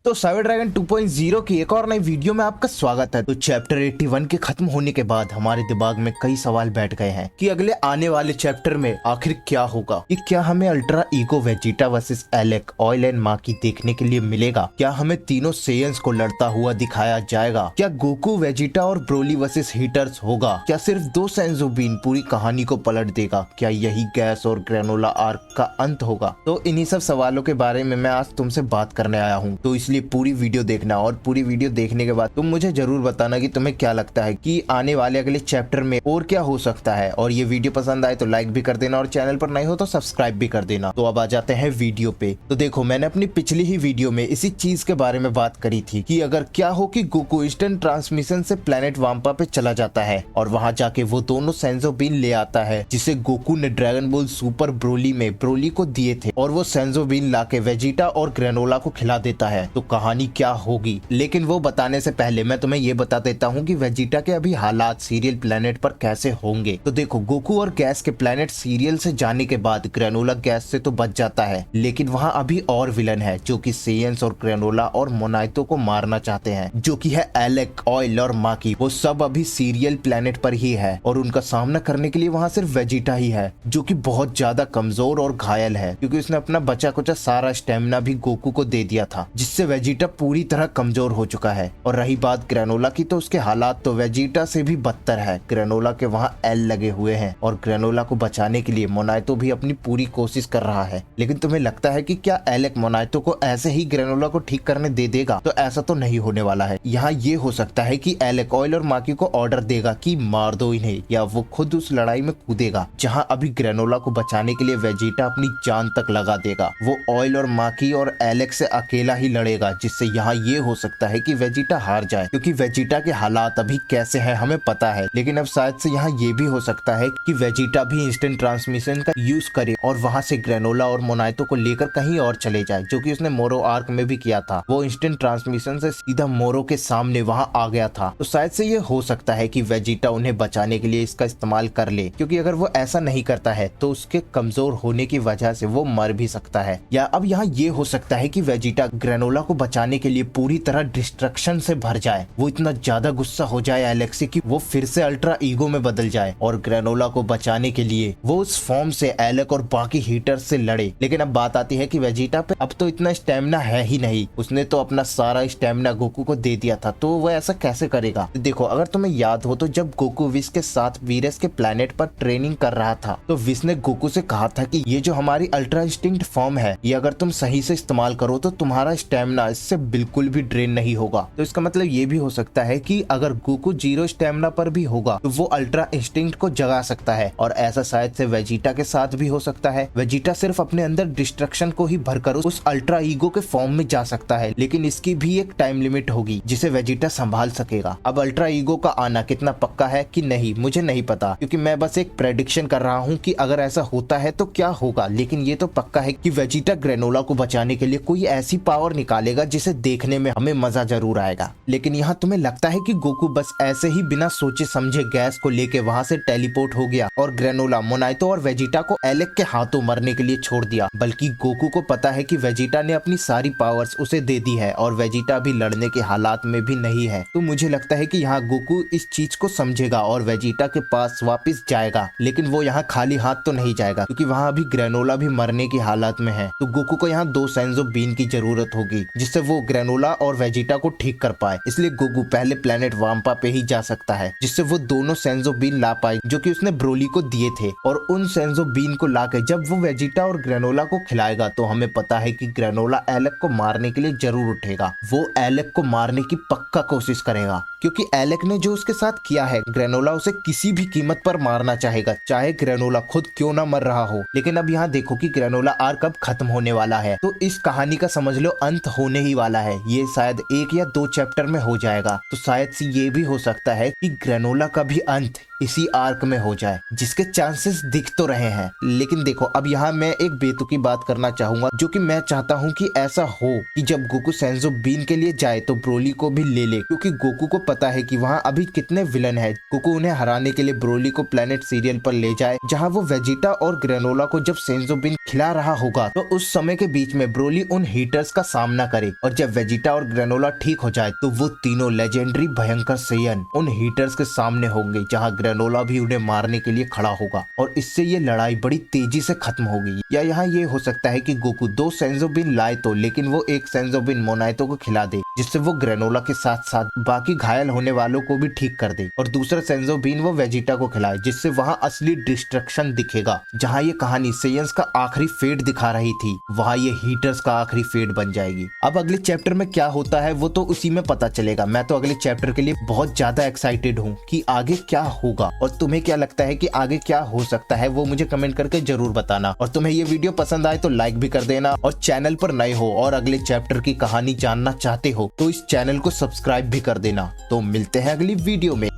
तो cyber dragon 2.0 की एक और नई वीडियो में आपका स्वागत है। तो चैप्टर 81 के खत्म होने के बाद हमारे दिमाग में कई सवाल बैठ गए हैं कि अगले आने वाले चैप्टर में आखिर क्या होगा। कि क्या हमें अल्ट्रा ईगो वेजिटा वर्सेस एलेक, ऑयल एंड माकी देखने के लिए मिलेगा? क्या हमें तीनों सेयंस को लड़ता हुआ दिखाया जाएगा? क्या गोकू वेजिटा और ब्रोली वर्सेस हीटर्स होगा? क्या सिर्फ 2 सेंजो बीन पूरी कहानी को पलट देगा? क्या यही गैस और ग्रेनोला आर्क का अंत होगा? तो इन्हीं सब सवालों के बारे में मैं आज तुमसे बात करने आया हूँ। तो इसलिए पूरी वीडियो देखना और पूरी वीडियो देखने के बाद तुम मुझे जरूर बताना कि तुम्हें क्या लगता है कि आने वाले अगले चैप्टर में और क्या हो सकता है। और ये वीडियो पसंद आए तो लाइक भी कर देना और चैनल पर नए हो तो सब्सक्राइब भी कर देना। तो अब आ जाते हैं वीडियो पे। तो देखो, मैंने अपनी पिछली ही वीडियो में इसी चीज के बारे में बात करी थी कि अगर क्या हो कि गोकू इंस्टेंट ट्रांसमिशन से प्लेनेट वाम्पा पे चला जाता है और वहां जाके वो दोनों सेंजो बीन ले आता है जिसे गोकू ने ड्रैगन बॉल सुपर ब्रोली में ब्रोली को दिए थे, और वो सेंजो बीन लाके वेजिटा और ग्रेनोला को खिला देता है। तो कहानी क्या होगी? लेकिन वो बताने से पहले मैं तुम्हें ये बता देता हूँ कि वेजिटा के अभी हालात सीरियल प्लेनेट पर कैसे होंगे। तो देखो, गोकू और गैस के प्लेनेट सीरियल से जाने के बाद ग्रेनोला गैस से तो बच जाता है, लेकिन वहाँ अभी और विलन है जो कि सेयंस और ग्रेनोला और मोनाइतो को मारना चाहते हैं, जो कि है एलेक, ऑयल और माकी। वो सब अभी सीरियल प्लेनेट पर ही है और उनका सामना करने के लिए वहाँ सिर्फ वेजिटा ही है, जो कि बहुत ज्यादा कमजोर और घायल है क्योंकि उसने अपना बचा कुचा सारा स्टेमिना भी गोकू को दे दिया था, जिससे वेजिटा पूरी तरह कमजोर हो चुका है। और रही बात ग्रेनोला की, तो उसके हालात तो वेजिटा से भी बदतर है। ग्रेनोला के वहाँ एल लगे हुए हैं और ग्रेनोला को बचाने के लिए मोनाइतो भी अपनी पूरी कोशिश कर रहा है। लेकिन तुम्हें लगता है कि क्या एलेक मोनाइतो को ऐसे ही ग्रेनोला को ठीक करने दे देगा? तो ऐसा तो नहीं होने वाला है। यहाँ ये हो सकता है कि एलेक ऑयल और माकी को ऑर्डर देगा कि मार दो इन्हें, या वो खुद उस लड़ाई में कूदेगा जहाँ अभी ग्रेनोला को बचाने के लिए वेजिटा अपनी जान तक लगा देगा। वो ऑयल और माकी और एलेक से अकेला ही लड़ेगा, जिससे यहाँ ये हो सकता है कि वेजिटा हार जाए, क्योंकि वेजिटा के हालात अभी कैसे हैं हमें पता है। लेकिन अब शायद से यहाँ ये भी हो सकता है कि वेजिटा भी इंस्टेंट ट्रांसमिशन का यूज करे और वहाँ से ग्रेनोला और मोनाइतो को लेकर कहीं और चले जाए, जो कि उसने मोरो आर्क में भी किया था। वो इंस्टेंट ट्रांसमिशन से सीधा मोरो के सामने वहाँ आ गया था। तो शायद से ये हो सकता है कि वेजिटा उन्हें बचाने के लिए इसका इस्तेमाल कर ले, क्योंकि अगर वो ऐसा नहीं करता है तो उसके कमजोर होने की वजह से वो मर भी सकता है। या अब यहाँ ये हो सकता है कि वेजिटा ग्रेनोला को बचाने के लिए पूरी तरह डिस्ट्रक्शन से भर जाए। वो इतना ज्यादा गुस्सा हो जाए एलेक्स से कि वो फिर से अल्ट्रा ईगो में बदल जाए और ग्रेनोला को बचाने के लिए वो उस फॉर्म से एलेक और बाकी हीटर्स से लड़े। लेकिन अब बात आती है कि वेजिटा पे अब तो इतना स्टेमिना है ही नहीं। उसने तो अपना सारा स्टेमिना गोकू को दे दिया था, तो वो ऐसा कैसे करेगा? देखो, अगर तुम्हें याद हो तो जब गोकू विश के साथ वीरस के प्लेनेट पर ट्रेनिंग कर रहा था, तो विश ने गोकू से कहा था कि ये जो हमारी अल्ट्रा इंस्टिंक्ट फॉर्म है, ये अगर तुम सही से इस्तेमाल करो तो तुम्हारा स्टेमिना इससे बिल्कुल भी ड्रेन नहीं होगा। तो इसका मतलब ये भी हो सकता है कि अगर गोकू 0 स्टेमिना पर भी होगा तो वो अल्ट्रा इंस्टिंक्ट को जगा सकता है, और ऐसा शायद से वेजिटा के साथ भी हो सकता है। वेजिटा सिर्फ अपने अंदर डिस्ट्रक्शन को ही भरकर उस अल्ट्रा ईगो के फॉर्म में जा सकता है, लेकिन इसकी भी एक टाइम लिमिट होगी जिसे वेजिटा संभाल सकेगा। अब अल्ट्रा ईगो का आना कितना पक्का है कि नहीं, मुझे नहीं पता, क्योंकि मैं बस एक प्रेडिक्शन कर रहा हूँ कि अगर ऐसा होता है तो क्या होगा। लेकिन ये तो पक्का है कि वेजिटा ग्रेनोला को बचाने के लिए कोई ऐसी पावर निकालेगा जिसे देखने में हमें मजा जरूर आएगा। लेकिन यहाँ तुम्हें लगता है कि गोकू बस ऐसे ही बिना सोचे समझे गैस को लेके वहाँ से टेलीपोर्ट हो गया और ग्रेनोला, मोनाइतो और वेजिटा को एलेक के हाथों मरने के लिए छोड़ दिया? बल्कि गोकू को पता है कि वेजिटा ने अपनी सारी पावर्स उसे दे दी है और वेजिटा भी लड़ने के हालात में भी नहीं है। तो मुझे लगता है कि यहाँ गोकू इस चीज को समझेगा और वेजिटा के पास वापस जाएगा। लेकिन वो यहाँ खाली हाथ तो नहीं जाएगा, क्योंकि वहाँ अभी ग्रेनोला भी मरने की हालत में है। तो गोकू को यहाँ 2 सेंजो बीन की जरूरत होगी जिससे वो ग्रेनोला और वेजिटा को ठीक कर पाए। इसलिए गोकू पहले प्लेनेट वाम्पा पे ही जा सकता है, जिससे वो दोनों सेंजो बीन ला पाए जो कि उसने ब्रोली को दिए थे। और उन सेंजो बीन को लाके जब वो वेजिटा और ग्रेनोला को खिलाएगा तो हमें पता है कि ग्रेनोला एलेक को मारने के लिए जरूर उठेगा। वो एलेक को मारने की पक्का कोशिश करेगा, क्योंकि एलेक ने जो उसके साथ किया है, ग्रेनोला उसे किसी भी कीमत पर मारना चाहेगा, चाहे ग्रेनोला खुद क्यों ना मर रहा हो। लेकिन अब यहाँ देखो कि ग्रेनोला आर्क अब खत्म होने वाला है, तो इस कहानी का समझ लो अंत होने ही वाला है। ये शायद 1 या 2 चैप्टर में हो जाएगा। तो शायद से ये भी हो सकता है कि ग्रेनोला का भी अंत इसी आर्क में हो जाए, जिसके चांसेस दिख तो रहे हैं। लेकिन देखो अब यहाँ मैं एक बेतुकी बात करना चाहूंगा, जो कि मैं चाहता हूँ कि ऐसा हो कि जब गोकू सेंजो बीन के लिए जाए तो ब्रोली को भी ले ले, क्योंकि गोकू को पता है कि वहाँ अभी कितने विलन है। गोकू उन्हें हराने के लिए ब्रोली को प्लेनेट सीरियल पर ले जाए, जहाँ वो वेजिटा और ग्रेनोला को जब सेंजो बीन खिला रहा होगा तो उस समय के बीच में ब्रोली उन हीटर्स का सामना करे, और जब वेजिटा और ग्रेनोला ठीक हो जाए तो वो तीनों लेजेंडरी भयंकर सेयन उन हीटर्स के सामने होंगे, जहाँ ग्रेनोला भी उन्हें मारने के लिए खड़ा होगा, और इससे ये लड़ाई बड़ी तेजी से खत्म होगी। या यहाँ ये हो सकता है कि गोकू 2 सेंजो बीन लाए तो, लेकिन वो एक सेंजो बीन मोनाइतो को खिला दे, जिससे वो ग्रेनोला के साथ साथ बाकी घायल होने वालों को भी ठीक कर दे, और दूसरा सेंजो बीन वो वेजिटा को खिलाए, जिससे वहाँ असली डिस्ट्रक्शन दिखेगा। जहाँ ये कहानी सेयंस का आखिरी फेट दिखा रही थी, वहाँ ये हीटर्स का आखिरी फेट बन जाएगी। अब अगले चैप्टर में क्या होता है वो तो उसी में पता चलेगा। मैं तो अगले चैप्टर के लिए बहुत ज्यादा एक्साइटेड हूँ कि आगे क्या होगा, और तुम्हें क्या लगता है कि आगे क्या हो सकता है वो मुझे कमेंट करके जरूर बताना। और तुम्हें ये वीडियो पसंद आए तो लाइक भी कर देना, और चैनल पर नए हो और अगले चैप्टर की कहानी जानना चाहते हो तो इस चैनल को सब्सक्राइब भी कर देना। तो मिलते हैं अगली वीडियो में।